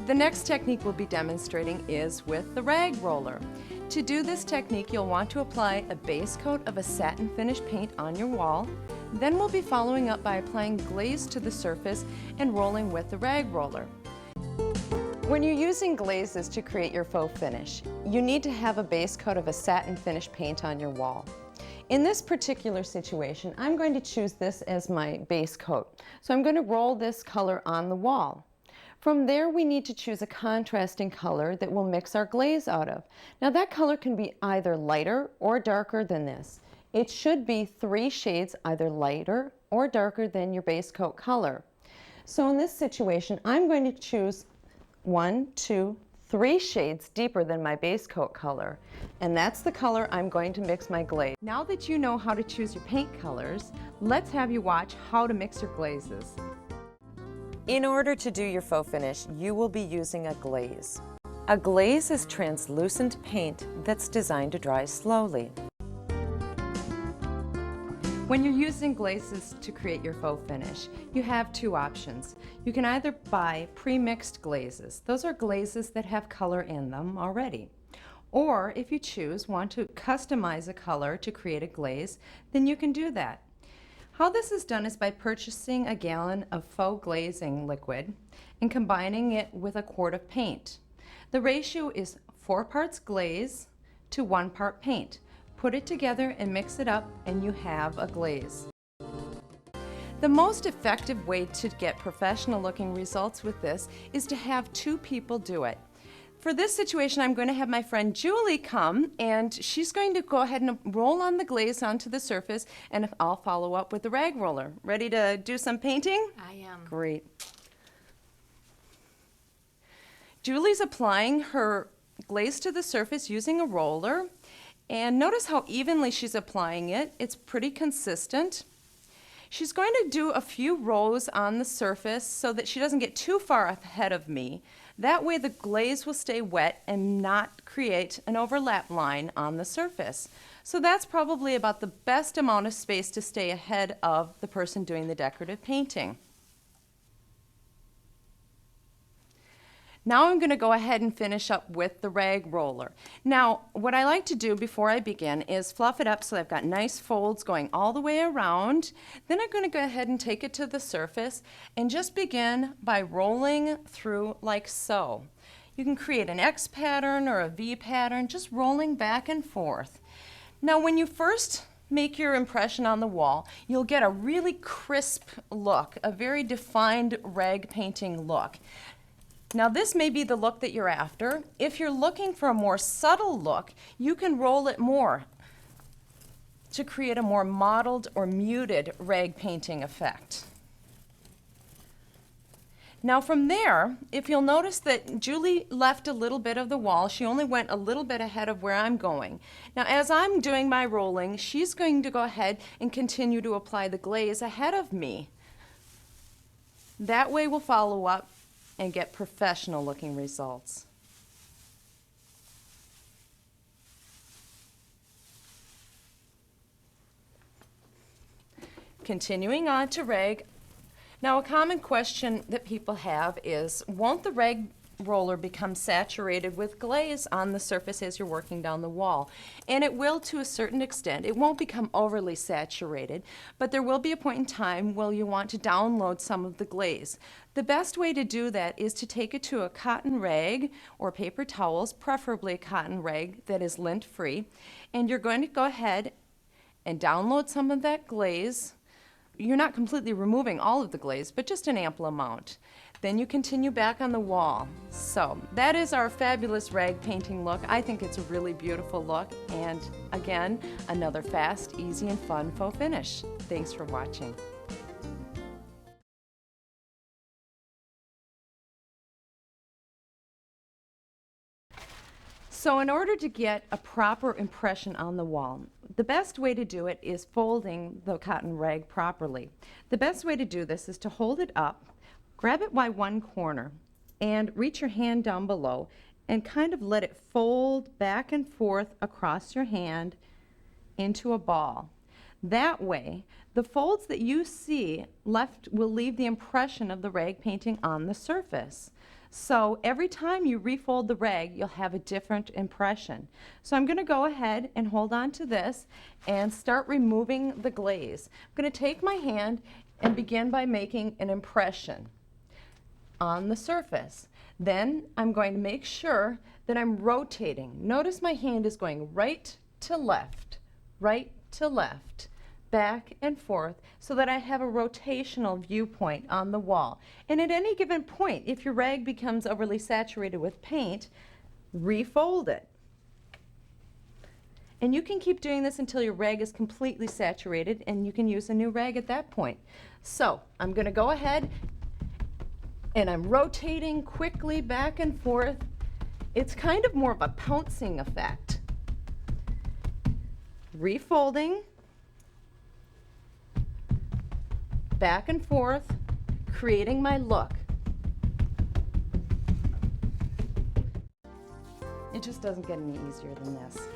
The next technique we'll be demonstrating is with the rag roller. To do this technique, you'll want to apply a base coat of a satin finish paint on your wall. Then we'll be following up by applying glaze to the surface and rolling with the rag roller. When you're using glazes to create your faux finish, you need to have a base coat of a satin finish paint on your wall. In this particular situation, I'm going to choose this as my base coat. So I'm going to roll this color on the wall. From there, we need to choose a contrasting color that we'll mix our glaze out of. Now that color can be either lighter or darker than this. It should be 3 shades either lighter or darker than your base coat color. So in this situation, I'm going to choose 1, 2, 3 shades deeper than my base coat color. And that's the color I'm going to mix my glaze. Now that you know how to choose your paint colors, let's have you watch how to mix your glazes. In order to do your faux finish, you will be using a glaze. A glaze is translucent paint that's designed to dry slowly. When you're using glazes to create your faux finish, you have 2 options. You can either buy pre-mixed glazes. Those are glazes that have color in them already. Or if you want to customize a color to create a glaze, then you can do that. How this is done is by purchasing a gallon of faux glazing liquid and combining it with a quart of paint. The ratio is 4 parts glaze to 1 part paint. Put it together and mix it up and you have a glaze. The most effective way to get professional looking results with this is to have 2 people do it. For this situation, I'm going to have my friend Julie come, and she's going to go ahead and roll on the glaze onto the surface, and I'll follow up with the rag roller. Ready to do some painting? I am. Great. Julie's applying her glaze to the surface using a roller, and notice how evenly she's applying it. It's pretty consistent. She's going to do a few rows on the surface so that she doesn't get too far ahead of me. That way the glaze will stay wet and not create an overlap line on the surface. So that's probably about the best amount of space to stay ahead of the person doing the decorative painting. Now I'm going to go ahead and finish up with the rag roller. Now, what I like to do before I begin is fluff it up so I've got nice folds going all the way around. Then I'm going to go ahead and take it to the surface and just begin by rolling through like so. You can create an X pattern or a V pattern, just rolling back and forth. Now, when you first make your impression on the wall, you'll get a really crisp look, a very defined rag painting look. Now this may be the look that you're after. If you're looking for a more subtle look, you can roll it more to create a more mottled or muted rag painting effect. Now from there, if you'll notice that Julie left a little bit of the wall, she only went a little bit ahead of where I'm going. Now as I'm doing my rolling, she's going to go ahead and continue to apply the glaze ahead of me. That way we'll follow up and get professional looking results. Continuing on to rag. Now a common question that people have is, won't the rag roller become saturated with glaze on the surface as you're working down the wall? And it will to a certain extent. It won't become overly saturated, but there will be a point in time where you want to download some of the glaze. The best way to do that is to take it to a cotton rag or paper towels, preferably a cotton rag that is lint-free, and you're going to go ahead and download some of that glaze. You're not completely removing all of the glaze, but just an ample amount. Then you continue back on the wall. So that is our fabulous rag painting look. I think it's a really beautiful look, and again, another fast, easy, and fun faux finish. Thanks for watching. So in order to get a proper impression on the wall, the best way to do it is folding the cotton rag properly. The best way to do this is to hold it up, grab it by one corner, and reach your hand down below and kind of let it fold back and forth across your hand into a ball. That way, the folds that you see left will leave the impression of the rag painting on the surface. So every time you refold the rag, you'll have a different impression. So I'm going to go ahead and hold on to this and start removing the glaze. I'm going to take my hand and begin by making an impression on the surface. Then I'm going to make sure that I'm rotating. Notice my hand is going right to left, back and forth, so that I have a rotational viewpoint on the wall. And at any given point, if your rag becomes overly saturated with paint, refold it. And you can keep doing this until your rag is completely saturated, and you can use a new rag at that point. So I'm going to go ahead and I'm rotating quickly back and forth. It's kind of more of a pouncing effect. Refolding, back and forth, creating my look. It just doesn't get any easier than this.